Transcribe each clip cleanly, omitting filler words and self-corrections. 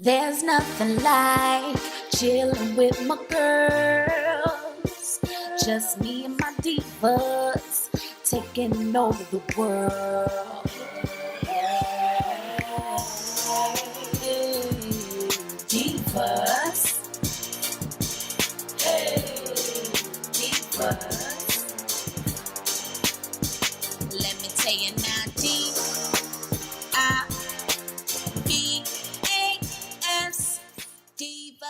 There's nothing like chilling with my girls. Just me and my divas taking over the world. Divas. Hey, divas. Let me tell you now, D-I-V-A-S, diva.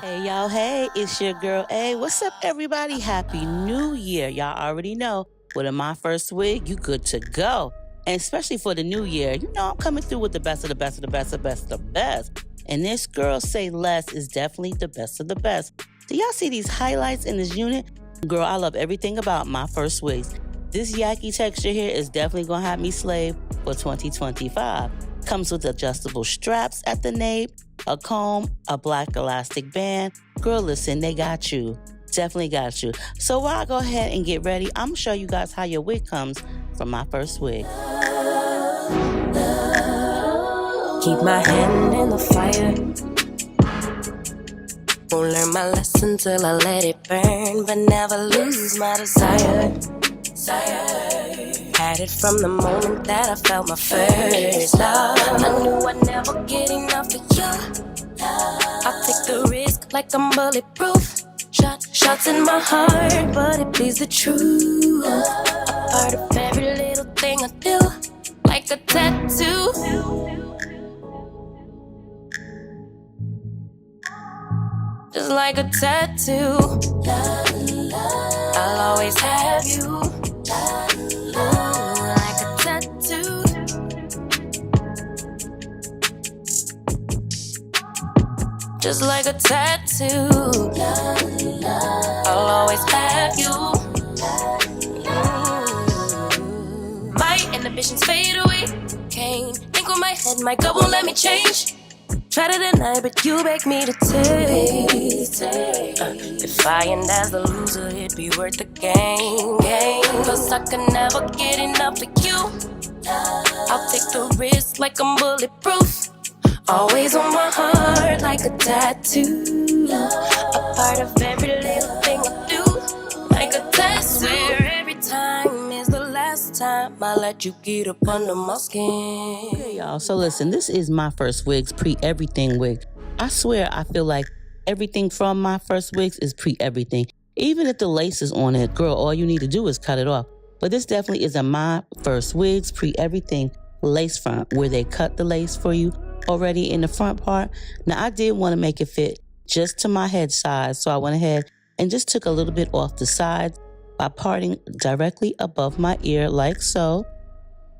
Hey y'all, hey, it's your girl A. What's up, everybody? Happy New Year. Y'all already know, with a Myfirstwig, you good to go. And especially for the new year, you know I'm coming through with the best of the best of the best of the best of the best. And this girl say less is definitely the best of the best. Do y'all see these highlights in this unit? Girl, I love everything about Myfirstwigs. This Yaki texture here is definitely gonna have me slave for 2025. Comes with adjustable straps at the nape, a comb, a black elastic band. Girl, listen, they got you. Definitely got you. So while I go ahead and get ready, I'm gonna show you guys how your wig comes from Myfirstwig. Keep my hand in the fire. Won't learn my lesson till I let it burn, but never lose my desire. Had it from the moment that I felt my first love. I knew I'd never get enough of you. I'll take the risk like I'm bulletproof. Shots in my heart, but it bleeds the truth. A part of every little thing I do, like a tattoo. Just like a tattoo. I'll always have you. Like a tattoo. Just like a tattoo. I'll always have you. My inhibitions fade away. Can't think with my head, my gut won't let me change. Try to deny, but you beg me to take. If I end as the loser, it'd be worth the game. Cause I can never get enough of you. I'll take the risk like I'm bulletproof. Always on my heart like a tattoo. A part of every little thing I do, like a tattoo. I swear every time is the last time I let you get up under my skin. Okay, y'all, so listen, this is Myfirstwig's pre-everything wig. I swear I feel like everything from Myfirstwigs is pre-everything. Even if the lace is on it, girl, all you need to do is cut it off. But this definitely is a Myfirstwigs pre-everything lace front, where they cut the lace for you already in the front part. Now, I did want to make it fit just to my head size, so I went ahead and just took a little bit off the sides by parting directly above my ear like so,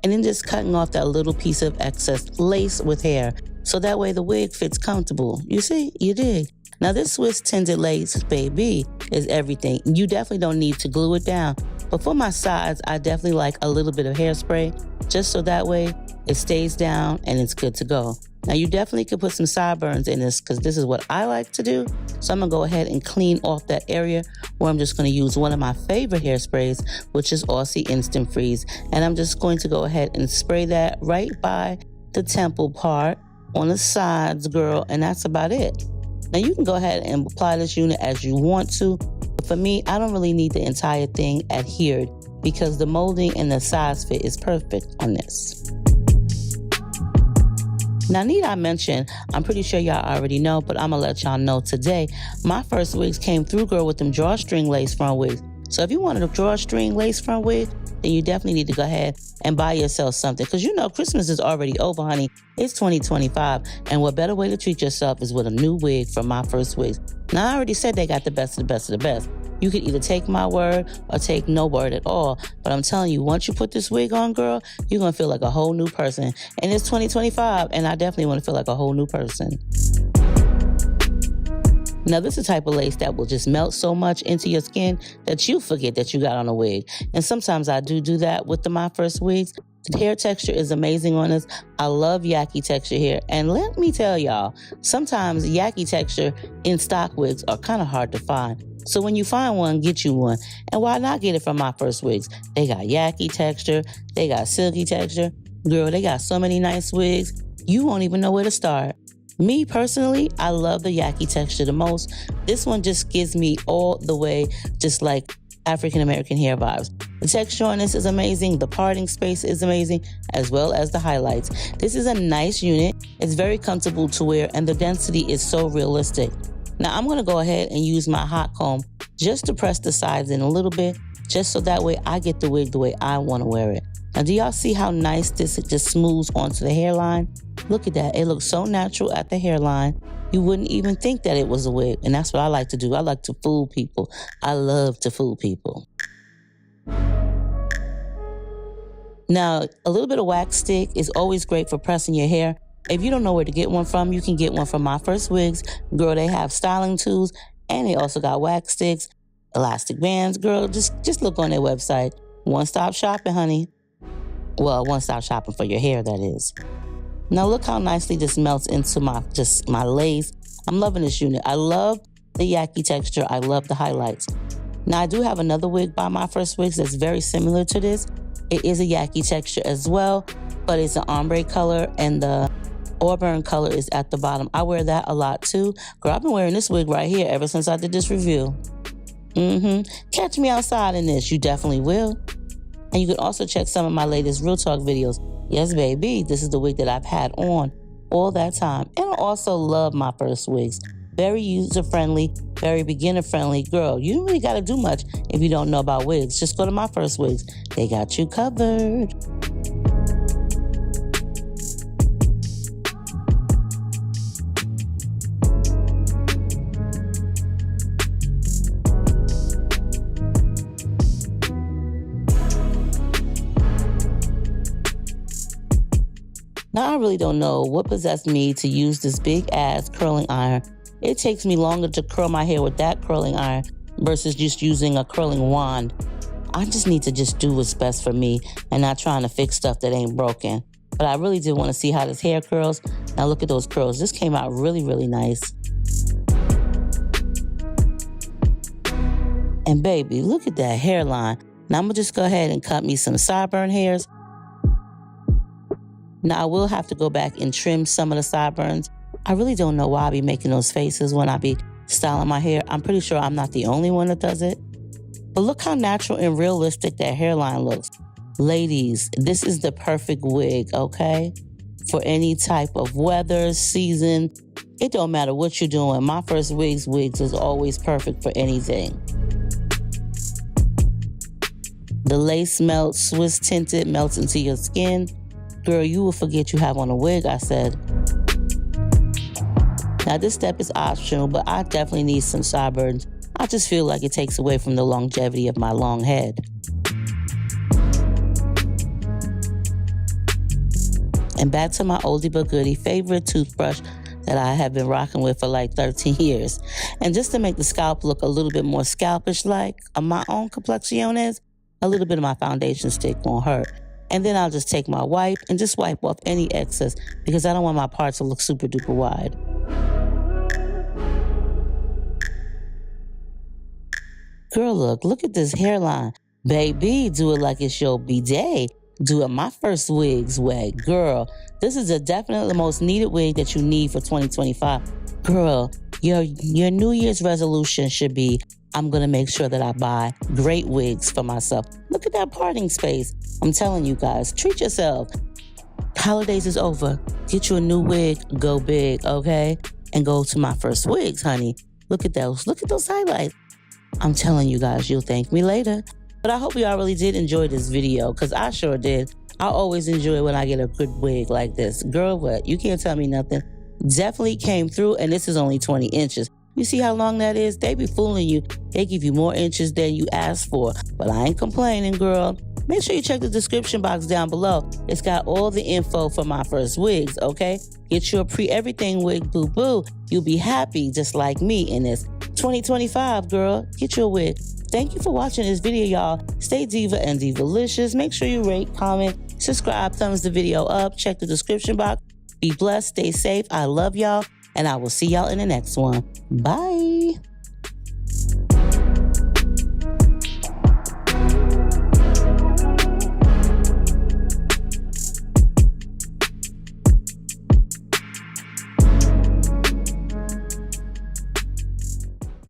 and then just cutting off that little piece of excess lace with hair, so that way the wig fits comfortable. You see? You dig? Now, this Swiss tinted lace, baby, is everything. You definitely don't need to glue it down, but for my sides, I definitely like a little bit of hairspray, just so that way it stays down and it's good to go. Now, you definitely could put some sideburns in this, because this is what I like to do. So I'm going to go ahead and clean off that area, where I'm just going to use one of my favorite hairsprays, which is Aussie Instant Freeze. And I'm just going to go ahead and spray that right by the temple part on the sides, girl, and that's about it. Now, you can go ahead and apply this unit as you want to. But for me, I don't really need the entire thing adhered, because the molding and the size fit is perfect on this. Now, need I mention, I'm pretty sure y'all already know, but I'm gonna let y'all know today, Myfirstwigs came through, girl, with them drawstring lace front wigs. So if you wanted a drawstring lace front wig, then you definitely need to go ahead and buy yourself something. Because you know Christmas is already over, honey. It's 2025. And what better way to treat yourself is with a new wig from Myfirstwigs. Now, I already said they got the best of the best of the best. You could either take my word or take no word at all. But I'm telling you, once you put this wig on, girl, you're going to feel like a whole new person. And it's 2025, and I definitely want to feel like a whole new person. Now, this is the type of lace that will just melt so much into your skin that you forget that you got on a wig. And sometimes I do that with the Myfirstwigs. The hair texture is amazing on this. I love Yaki texture here. And let me tell y'all, sometimes Yaki texture in stock wigs are kind of hard to find. So when you find one, get you one. And why not get it from Myfirstwigs? They got Yaki texture. They got silky texture. Girl, they got so many nice wigs. You won't even know where to start. Me personally, I love the Yaki texture the most. This one just gives me all the way just like African-American hair vibes. The texture on this is amazing. The parting space is amazing, as well as the highlights. This is a nice unit. It's very comfortable to wear, and the density is so realistic. Now I'm gonna go ahead and use my hot comb just to press the sides in a little bit, just so that way I get the wig the way I wanna wear it. Now do y'all see how nice this just smooths onto the hairline? Look at that, it looks so natural at the hairline. You wouldn't even think that it was a wig, and that's what I like to do. I like to fool people. I love to fool people. Now, a little bit of wax stick is always great for pressing your hair. If you don't know where to get one from, you can get one from Myfirstwigs. Girl, they have styling tools, and they also got wax sticks, elastic bands. Girl, just look on their website. One-stop shopping, honey. Well, one-stop shopping for your hair, that is. Now look how nicely this melts into my lace. I'm loving this unit. I love the Yaki texture. I love the highlights. Now I do have another wig by Myfirstwigs that's very similar to this. It is a Yaki texture as well, but it's an ombre color and the auburn color is at the bottom. I wear that a lot too. Girl, I've been wearing this wig right here ever since I did this review. Catch me outside in this, you definitely will. And you can also check some of my latest Real Talk videos. Yes, baby, this is the wig that I've had on all that time. And I also love Myfirstwigs. Very user-friendly, very beginner-friendly. Girl, you don't really got to do much if you don't know about wigs. Just go to Myfirstwigs. They got you covered. Now, I really don't know what possessed me to use this big-ass curling iron. It takes me longer to curl my hair with that curling iron versus just using a curling wand. I just need to just do what's best for me and not trying to fix stuff that ain't broken. But I really did want to see how this hair curls. Now look at those curls. This came out really, really nice. And baby, look at that hairline. Now I'm gonna just go ahead and cut me some sideburn hairs. Now I will have to go back and trim some of the sideburns. I really don't know why I be making those faces when I be styling my hair. I'm pretty sure I'm not the only one that does it. But look how natural and realistic that hairline looks. Ladies, this is the perfect wig, okay? For any type of weather, season. It don't matter what you're doing. Myfirstwigs wigs is always perfect for anything. The lace melts, Swiss tinted, melts into your skin. Girl, you will forget you have on a wig, I said. Now this step is optional, but I definitely need some sideburns. I just feel like it takes away from the longevity of my long head. And back to my oldie but goodie favorite toothbrush that I have been rocking with for like 13 years. And just to make the scalp look a little bit more scalpish like my own 𝐏𝐫𝐞-𝗠𝘅, a little bit of my foundation stick won't hurt. And then I'll just take my wipe and just wipe off any excess because I don't want my part to look super duper wide. Girl, look at this hairline. Baby, do it like it's your B-day. Do it Myfirstwigs wig. Girl, this is definitely the most needed wig that you need for 2025. Girl, your New Year's resolution should be, I'm gonna make sure that I buy great wigs for myself. Look at that parting space. I'm telling you guys, treat yourself. Holidays is over. Get you a new wig, go big, okay? And go to Myfirstwigs, honey. Look at those highlights. I'm telling you guys, you'll thank me later. But I hope y'all really did enjoy this video, because I sure did. I always enjoy when I get a good wig like this. Girl, what? You can't tell me nothing. Definitely came through, and this is only 20 inches. You see how long that is? They be fooling you. They give you more inches than you asked for. But I ain't complaining, girl. Make sure you check the description box down below. It's got all the info for Myfirstwigs, okay? Get you a pre-everything wig, boo-boo. You'll be happy just like me in this 2025, girl. Get you a wig. Thank you for watching this video, y'all. Stay diva and divalicious. Make sure you rate, comment, subscribe, thumbs the video up, check the description box. Be blessed, stay safe. I love y'all, and I will see y'all in the next one. Bye.